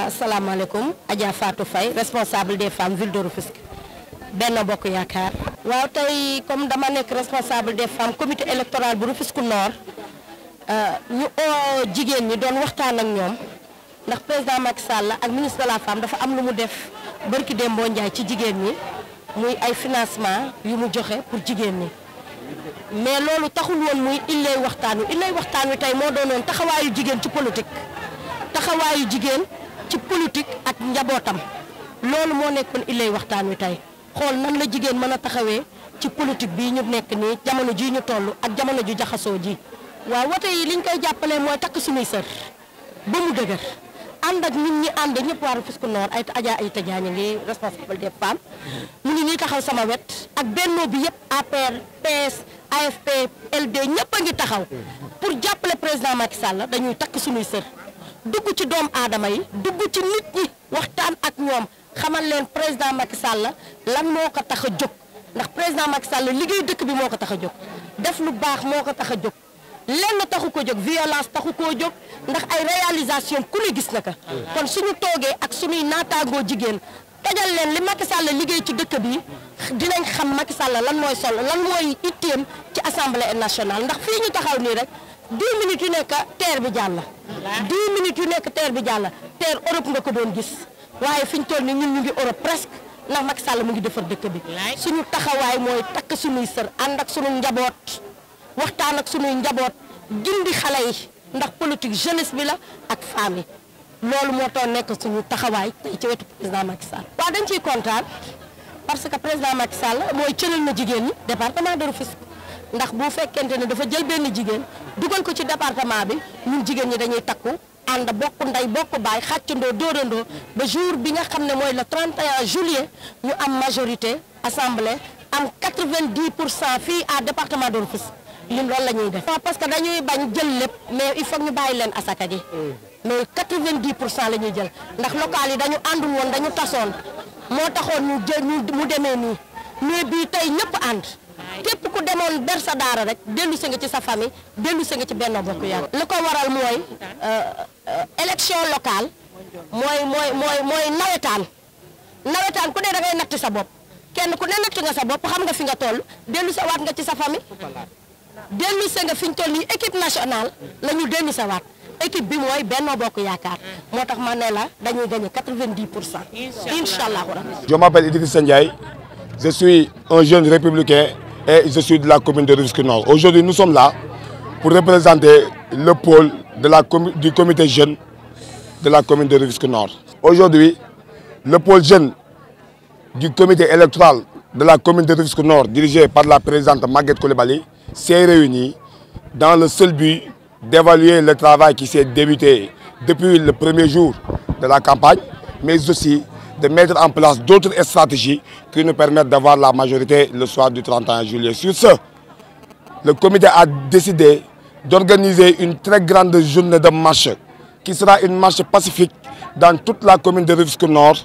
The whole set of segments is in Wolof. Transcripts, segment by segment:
asalaamaaleykum Adja Fatou Faye responsable des femmes ville de Rufisque Benno Bokk Yaakaar. waaw tey comme dama nekk responsable des femmes comité électoral bu Rufisque Nord ñu oo jigéen ñi doon waxtaan ak ñoom ndax président Macky Sall ak ministre de la femme dafa am lu mu def barki Dembo Ndiaye ci jigéen ñi muy ay financement yu mu joxe pour jigéen ñi mais loolu taxul woon muy illay waxtaan wi tey moo doonoon taxawaayu jigéen ci politique taxawaayu jigéen ci politique ak njabootam loolu moo nekkoon illay waxtaan wi tey xool nan la jigéen mën a taxawee ci politique bii ñu nekk nii jamono jii ñu toll ak jamono ju jaxasoo ji. waaw wote yi liñ koy jàppalee mooy takk suñuy sër ba mu dëgër ànd ak nit ñi ànd ñëpp waa Rufisque Nord ay Adja ay Tadiagne ngi responsable des femmes mu ngi nii taxaw sama wet ak Benno bi yëpp APR PS AFP LD ñëpp a ngi taxaw pour jàppale président Macky Sall dañuy takk suñuy sër dugg ci doomu aadama yi dugg ci nit ñi waxtaan ak ñoom xamal leen président Macky Sall lan moo ko tax a jóg ndax président Macky Sall liggéey dëkk bi moo ko tax a jóg def lu baax moo ko tax a jóg lenn taxu ko jóg violence taxu koo jóg ndax ay réalisation ku ne gis na ko kon suñu toogee ak suñuy naataangoo jigéen tajal leen li Macky Sall liggéey ci dëkk bi dinañ xam Macky Sall lan mooy solo lan mooy itteem ci assemblée nationale ndax fii ñu taxaw nii rek 10 minutes yu nekk terre bi jàll 10 minutes yu nekk terre bi jàll terre Europe nga ko doon gis waaye fi ñu toll nii ñun ñu ngi Europe presque ndax Macky Sall mu ngi defar dëkk bi suñu taxawaay mooy takk suñuy sër ànd ak suñu njaboot waxtaan ak suñuy njaboot gindi xale yi ndax politique jeunesse bi la ak femme yi loolu moo tax nekk suñu taxawaay tey ci wetu président Macky Sall. waaw dañ ciy kontaan parce que président Macky Sall mooy cëral na jigéen ñi département de Rufisque ndax bu fekkente ne dafa jël benn jigéen dugal ko ci département bi ñun jigéen ñi dañuy takku ànd bokk ndey bokk baay xàccandoo dóorandoo ba jour bi nga xam ne mooy le 31 juillet ñu am majorité assemblée am 90% fii à département de Rufisque ñun loolu la ñuy def. parce que dañuy bañ jël lépp mais il faut ñu bàyyi leen asaka ji mais 90% la ñuy jël ndax local yi dañu àndul woon dañu tasoon moo taxoon ñu jël mu demee nii mais bii tey ñëpp ànd. képp ku demoon ber sa daara rek dellu si nga ci sa famille dellu si nga ci Benno Bokk Yaakaar. li ko waral mooy élection locale mooy nawetaan ku ne da ngay natt sa bopp kenn ku ne natt nga sa bopp xam nga fi nga toll dellu sa waat nga ci sa famille dellu si nga fi ñu toll nii équipe nationale la ñu dellu sa waat équipe bi mooy Benno Bokk Yaakaar moo tax ma ne la dañuy gagné 90%. incha allah. Je m'appelle Idrissa Ndiaye, je suis un jeune républicain. Et je suis de la commune de Rufisque Nord. Aujourd'hui, nous sommes là pour représenter le pôle du comité jeune de la commune de Rufisque Nord. Aujourd'hui, le pôle jeune du comité électoral de la commune de Rufisque Nord, dirigé par la présidente Maguette Coulibaly, s'est réuni dans le seul but d'évaluer le travail qui s'est débuté depuis le premier jour de la campagne, mais aussi de mettre en place d'autres stratégies qui nous permettent d'avoir la majorité le soir du 31 juillet. Sur ce, le comité a décidé d'organiser une très grande journée de marche qui sera une marche pacifique dans toute la commune de Rufisque Nord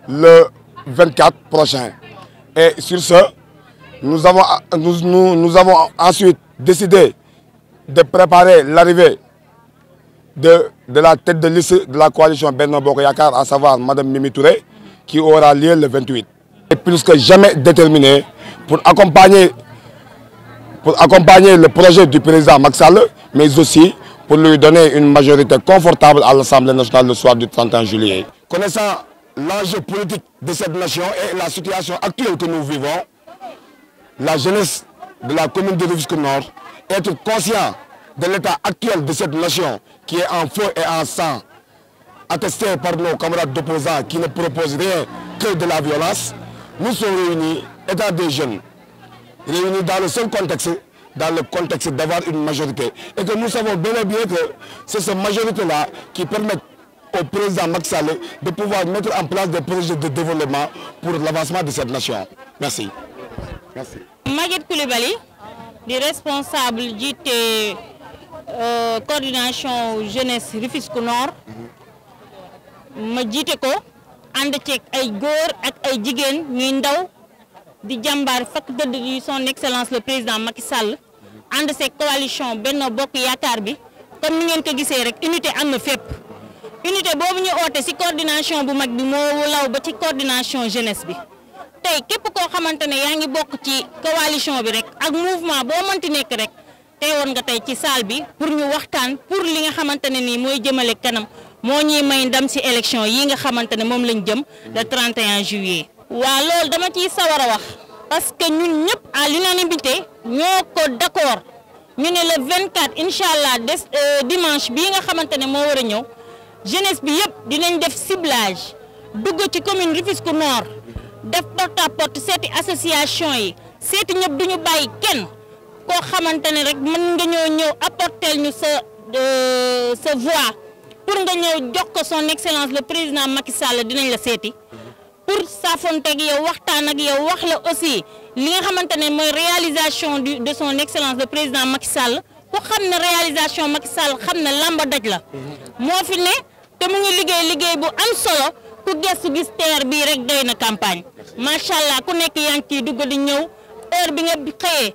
le 24 prochain. Et sur ce, nous avons ensuite décidé de préparer l'arrivée de la tête de liste de la coalition Benno Bokk Yaakaar, à savoir Madame Mimi Touré, qui aura lieu le 28. Et plus que jamais déterminé pour accompagner le projet du président Macky Sall, mais aussi pour lui donner une majorité confortable à l'Assemblée nationale le soir du 31 juillet. Connaissant l'enjeu politique de cette nation et la situation actuelle que nous vivons, la jeunesse de la commune de Rufisque Nord, être conscient de l'état actuel de cette nation qui est en feu et en sang, attesté par nos camarades d'opposants qui ne proposent rien que de la violence, nous sommes réunis, étant des jeunes, réunis dans le seul contexte, d'avoir une majorité. Et que nous savons bien et bien que c'est cette majorité-là qui permet au président Macky Sall de pouvoir mettre en place des projets de développement pour l'avancement de cette nation. Merci. Merci. Maguette Coulibaly, responsable jiite coordination jeunesse Rufisque Nord, ma jiite ko ànd ceeg ay góor ak ay jigéen ñuy ndaw di jàmbaar fakk dëdd di son excellence le président Macky Sall ànd seeg coalition Benno Bokk Yaakaar bi comme ni ngeen ko gisee rek unité am na fépp unité boobu ñu oote ci coordination bu mag bi moo law ba ci coordination jeunesse bi tey képp koo xamante ne yaa ngi bokk ci coalition bi rek ak mouvement boo mënti nekk rek teewoon nga tey ci salle bi pour ñu waxtaan pour li nga xamante ne nii mooy jëmale kanam moo ñuy may ndam ci élection yi nga xamante ne moom lañ jëm le 31 juillet. waa loolu dama ciy sawar a wax parce que ñun ñëpp à l'unanimité ñoo ko d'accord ñu ne le 24 incha allah dimanche bii nga xamante ne moo war a ñëw jeunesse bi yëpp dinañ def ciblage dugg ci commune Rufisque Nord def porte à porte seeti association yi seeti ñëpp duñu bàyyi kenn koo xamante ne rek mën nga ñëw apporter ñu sa voix pour nga ñëw jox ko son excellence le président Macky Sall dinañ la seeti pour saafonteeg yow waxtaan ak yow wax la aussi li nga xamante ne mooy réalisation de son excellence le président Macky Sall ku xam ne réalisation Macky Sall xam ne lamba daj la moo fi ne te mu ngi liggéey bu am solo ku gëstu gis teer bii rek doy na campagne macha allah ku nekk yaa ngi ciy dugg di ñëw heure bi nga xëyee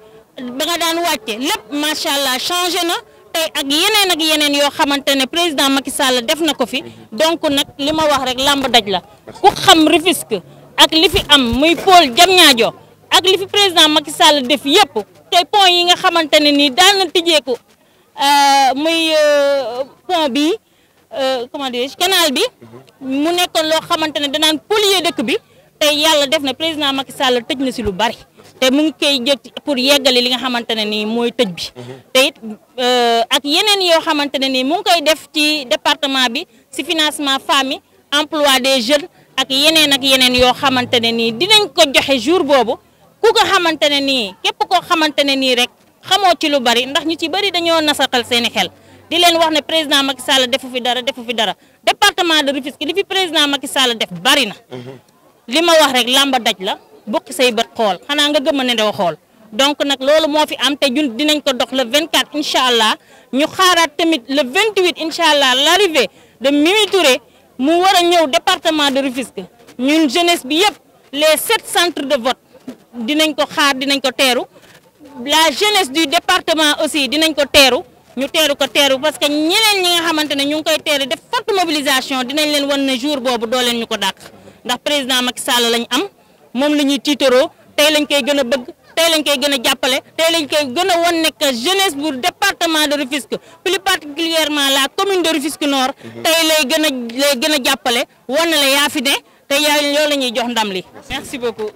ba nga daan wàcce lépp macha allah changé na tey ak yeneen yoo xamante ne président Macky Sall def na ko fi donc nag li ma wax rek lamb daj la ku xam Rufisque ak li fi am muy pôle Diamniadio ak li fi président Macky Sall def yëpp te pont yi nga xamante ne nii daan na tijjeeku muy pont bi comment dirais-je canal bi mu nekkoon loo xamante ne danaan polluer dëkk bi tey yàlla def na président Macky Sall tëj na si lu bari te mu ngi koy jël pour yeggali li nga xamante ne nii mooy tëj bi te it ak yeneen yoo xamante ne nii mu ngi koy def ci département bi si financement famille emploi des jeunes ak yeneen yoo xamante ne nii dinañ ko joxe jour boobu ku ko xamante ne nii képp koo xamante ne nii rek xamoo ci lu bari ndax ñu ci bari dañoo nasaxal seeni xel di leen wax ne président Macky Sall defu fi dara département de Rufisque li fi président Macky Sall def bari na li ma wax rek lamba daj la bokki say bët xool xanaa nga gëm ne doo xool donc nag loolu moo fi am te ñun dinañ ko dox le 24 incha allah ñu xaaraat tamit le 28 incha allah l'arrivée de Mimi Touré mu war a ñëw département de Rufisque ñun jeunesse bi yëpp les 7 centres de vote dinañ ko xaar dinañ ko teeru la jeunesse du département aussi dinañ ko teeru ñu teeru parce que ñeneen ñi nga xamante ne ñu ngi koy teeru def forte mobilisation dinañ leen wan ne jour boobu doo leen ñu ko dàq ndax président Macky Sall lañ am moom la ñuy tiitaroo tey lañ koy gën a bëgg tey lañ koy gën a jàppale tey lañ koy gën a wan nekk jeunesse bu département de Rufisque plus particulièrement la commune de Rufisque Nord tey lay gën a jàppale wan na la yaa fi ne te yow la ñuy jox ndam li merci beaucoup